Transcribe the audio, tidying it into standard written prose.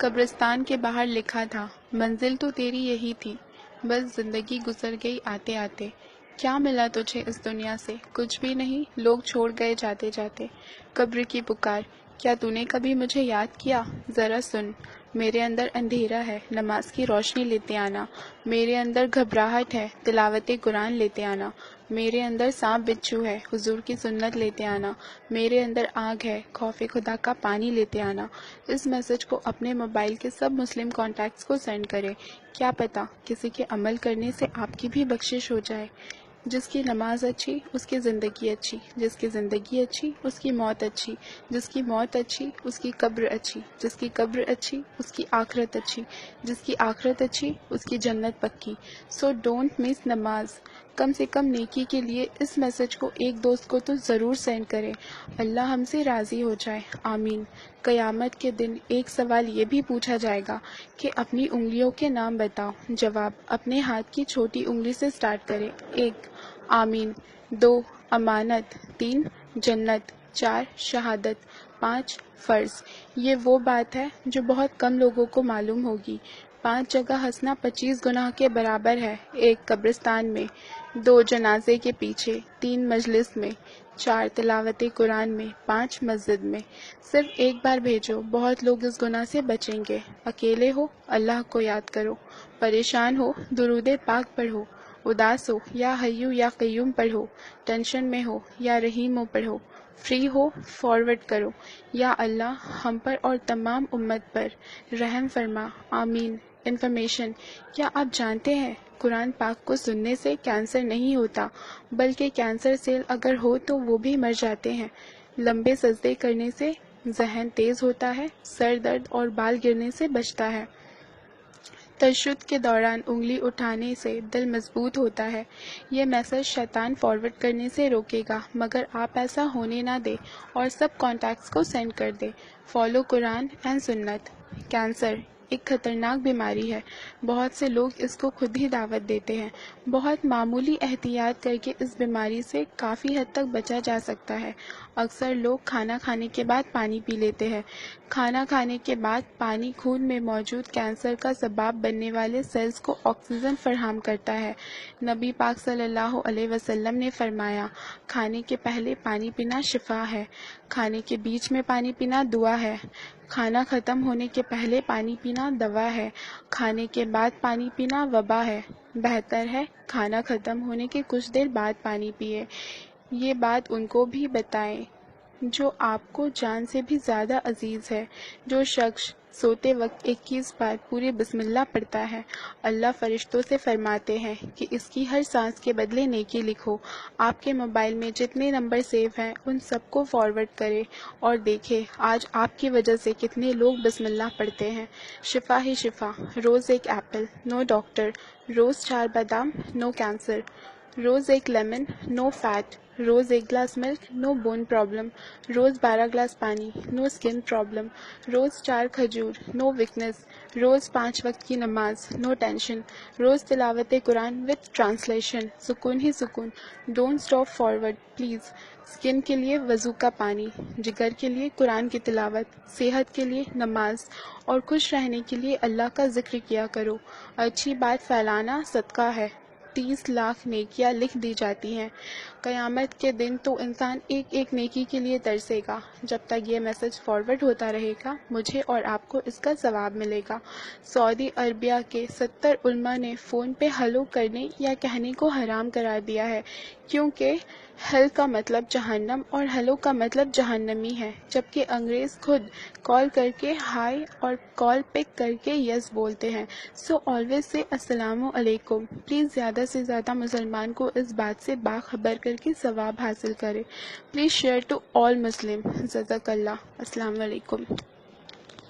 قبرستان کے باہر لکھا تھا، منزل تو تیری یہی تھی، بس زندگی گزر گئی آتے آتے۔ کیا ملا تجھے اس دنیا سے؟ کچھ بھی نہیں، لوگ چھوڑ گئے جاتے جاتے۔ قبر کی پکار، کیا تو نے کبھی مجھے یاد کیا؟ ذرا سن، میرے اندر اندھیرا ہے، نماز کی روشنی لیتے آنا۔ میرے اندر گھبراہٹ ہے، تلاوت قرآن لیتے آنا۔ میرے اندر سانپ بچھو ہے، حضور کی سنت لیتے آنا۔ میرے اندر آگ ہے، خوف خدا کا پانی لیتے آنا۔ اس میسج کو اپنے موبائل کے سب مسلم کانٹیکٹس کو سینڈ کریں، کیا پتہ کسی کے عمل کرنے سے آپ کی بھی بخشش ہو جائے۔ جس کی نماز اچھی اس کی زندگی اچھی، جس کی زندگی اچھی اس کی موت اچھی، جس کی موت اچھی اس کی قبر اچھی، جس کی قبر اچھی اس کی آخرت اچھی، جس کی آخرت اچھی اس کی جنت پکی۔ سو ڈونٹ مس نماز۔ کم سے کم نیکی کے لیے اس میسج کو ایک دوست کو تو ضرور سینڈ کریں، اللہ ہم سے راضی ہو جائے، آمین۔ قیامت کے دن ایک سوال یہ بھی پوچھا جائے گا کہ اپنی انگلیوں کے نام بتاؤ۔ جواب، اپنے ہاتھ کی چھوٹی انگلی سے سٹارٹ کریں۔ 1 آمین، 2 امانت، 3 جنت، 4 شہادت، 5 فرض۔ یہ وہ بات ہے جو بہت کم لوگوں کو معلوم ہوگی۔ 5 جگہ ہنسنا 25 گناہ کے برابر ہے، 1 قبرستان میں، 2 جنازے کے پیچھے، 3 مجلس میں، 4 تلاوت قرآن میں، 5 مسجد میں۔ صرف ایک بار بھیجو، بہت لوگ اس گناہ سے بچیں گے۔ اکیلے ہو، اللہ کو یاد کرو۔ پریشان ہو، درود پاک پڑھو۔ اداس ہو، یا حیو یا قیوم پڑھو۔ ٹینشن میں ہو، یا رحیم پڑھو۔ فری ہو، فارورڈ کرو، یا اللہ ہم پر اور تمام امت پر رحم فرما، آمین۔ انفارمیشن، کیا آپ جانتے ہیں قرآن پاک کو سننے سے کینسر نہیں ہوتا، بلکہ کینسر سیل اگر ہو تو وہ بھی مر جاتے ہیں۔ لمبے سجدے کرنے سے ذہن تیز ہوتا ہے، سر درد اور بال گرنے سے بچتا ہے۔ تشہد کے دوران انگلی اٹھانے سے دل مضبوط ہوتا ہے۔ یہ میسج شیطان فارورڈ کرنے سے روکے گا، مگر آپ ایسا ہونے نہ دیں اور سب کانٹیکٹس کو سینڈ کر دیں۔ فالو قرآن اینڈ سنت۔ کینسر ایک خطرناک بیماری ہے، بہت سے لوگ اس کو خود ہی دعوت دیتے ہیں۔ بہت معمولی احتیاط کر کے اس بیماری سے کافی حد تک بچا جا سکتا ہے۔ اکثر لوگ کھانا کھانے کے بعد پانی پی لیتے ہیں۔ کھانا کھانے کے بعد پانی خون میں موجود کینسر کا سبب بننے والے سیلز کو آکسیجن فراہم کرتا ہے۔ نبی پاک صلی اللہ علیہ وسلم نے فرمایا، کھانے کے پہلے پانی پینا شفا ہے، کھانے کے بیچ میں پانی پینا دعا ہے، کھانا ختم ہونے کے پہلے پانی پینا دوا ہے، کھانے کے بعد پانی پینا وبا ہے۔ بہتر ہے کھانا ختم ہونے کے کچھ دیر بعد پانی پیے۔ یہ بات ان کو بھی بتائیں جو آپ کو جان سے بھی زیادہ عزیز ہے۔ جو شخص سوتے وقت 21 بار پورے بسم اللہ پڑھتا ہے، اللہ فرشتوں سے فرماتے ہیں کہ اس کی ہر سانس کے بدلے نیکی لکھو۔ آپ کے موبائل میں جتنے نمبر سیو ہیں ان سب کو فارورڈ کریں اور دیکھیں آج آپ کی وجہ سے کتنے لوگ بسم اللہ پڑھتے ہیں۔ شفا ہی شفا، روز ایک ایپل، نو ڈاکٹر، روز 4 بادام، نو کینسر، روز ایک لیمن، نو فیٹ، روز 1 گلاس ملک، نو بون پرابلم، روز 12 گلاس پانی، نو اسکن پرابلم، روز 4 کھجور، نو ویکنس، روز 5 وقت کی نماز، نو ٹینشن، روز تلاوت قرآن وتھ ٹرانسلیشن، سکون ہی سکون۔ Don't stop forward please. Skin کے لیے وضو کا پانی، جگر کے لیے قرآن کی تلاوت، صحت کے لیے نماز اور خوش رہنے کے لیے اللہ کا ذکر کیا کرو۔ اچھی بات پھیلانا صدقہ ہے، 30 لاکھ نیکیاں لکھ دی جاتی ہیں۔ قیامت کے دن تو انسان ایک ایک نیکی کے لیے ترسے گا۔ جب تک یہ میسج فارورڈ ہوتا رہے گا مجھے اور آپ کو اس کا ثواب ملے گا۔ سعودی عربیہ کے 70 علماء نے فون پہ ہلو کرنے یا کہنے کو حرام قرار دیا ہے، کیونکہ ہل کا مطلب جہنم اور ہلو کا مطلب جہنمی ہے، جبکہ انگریز خود کال کر کے ہائی اور کال پک کر کے یس بولتے ہیں۔ سو آلویز سے السلام علیکم۔ پلیز زیادہ سے زیادہ مسلمان کو اس بات سے باخبر کر کے ثواب حاصل کرے۔ پلیز شیئر ٹو آل مسلم۔ جزاک اللہ۔ السلام علیکم۔